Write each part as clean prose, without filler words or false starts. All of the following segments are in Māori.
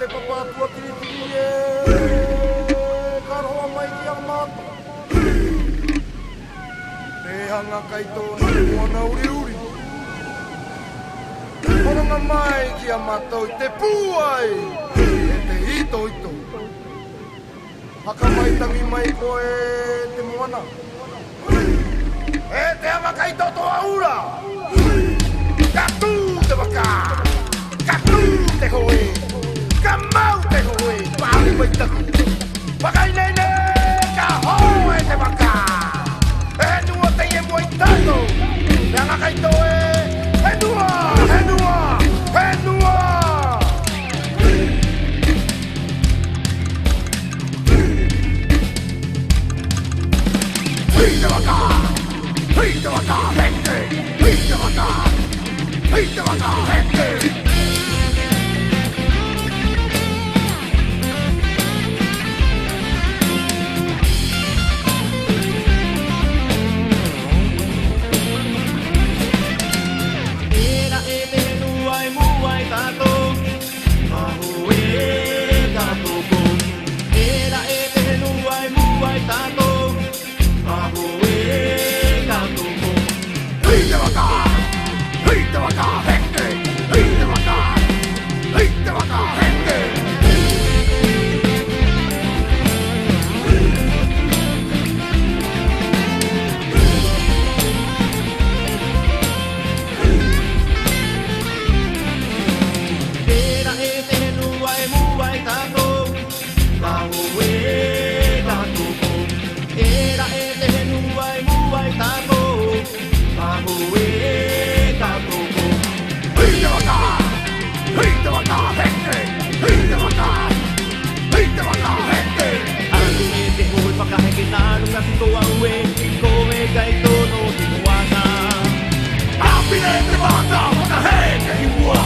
papa tua tiri tiri karoa mai ki ang mato. Te hanga kai tōna moana uri uri. Koronga mai ki ang mato i te pūai, e te hito ito. Haka mai tangi mai koe te moana. E te hanga kai tō toa ura. Katu te waka, katu te hoe, kamau te hoe, pāri mai taku. Wakai nene, ka hoe te waka. E nua te e mua i tāno, te hanga kai tō e nua, e nua, e nua. Hei te waka, heke, hei te waka. Hei te waka, heke! Era e te nuai muai tato, mahu e tato kon. Era e te nuai muai tato, mahu e tato kon. Hei te waka! Hei te waka, heke! Hei te waka! Hei te waka, heke! Era e te nuai muai tato, mahu e tato kon. Era e te nuai muai tato, mahu e tato kon. Hei te waka! Hei te waka, heke! Hei te waka! Hei te waka, heke! Anu e te hoi whakaheke nānu ngaki ko au e, ko e kai tono te moana. Apine te waka, whakaheke i mua!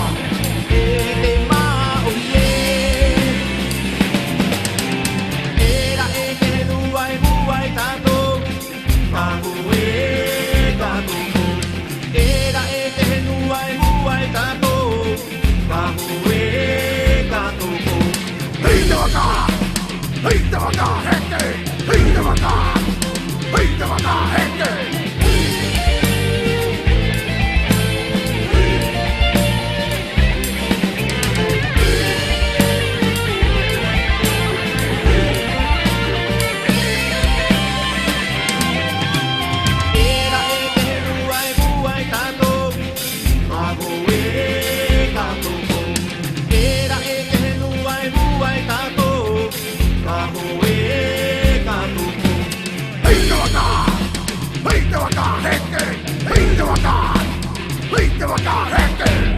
E te maa o ie. Era e te nuai muai tato, mahu e tato kon. Era e te nuai muai tato, mahu e tato kon. Hei te waka! Hei te waka, heke! Hei te waka! Hei te waka, heke! Era e te nuai muai tato, mahu e tato kon. Era e te nuai muai tato, mahu e tato kon. Hei te waka! Hei te waka, heke! Hei te waka! Hei te waka, heke!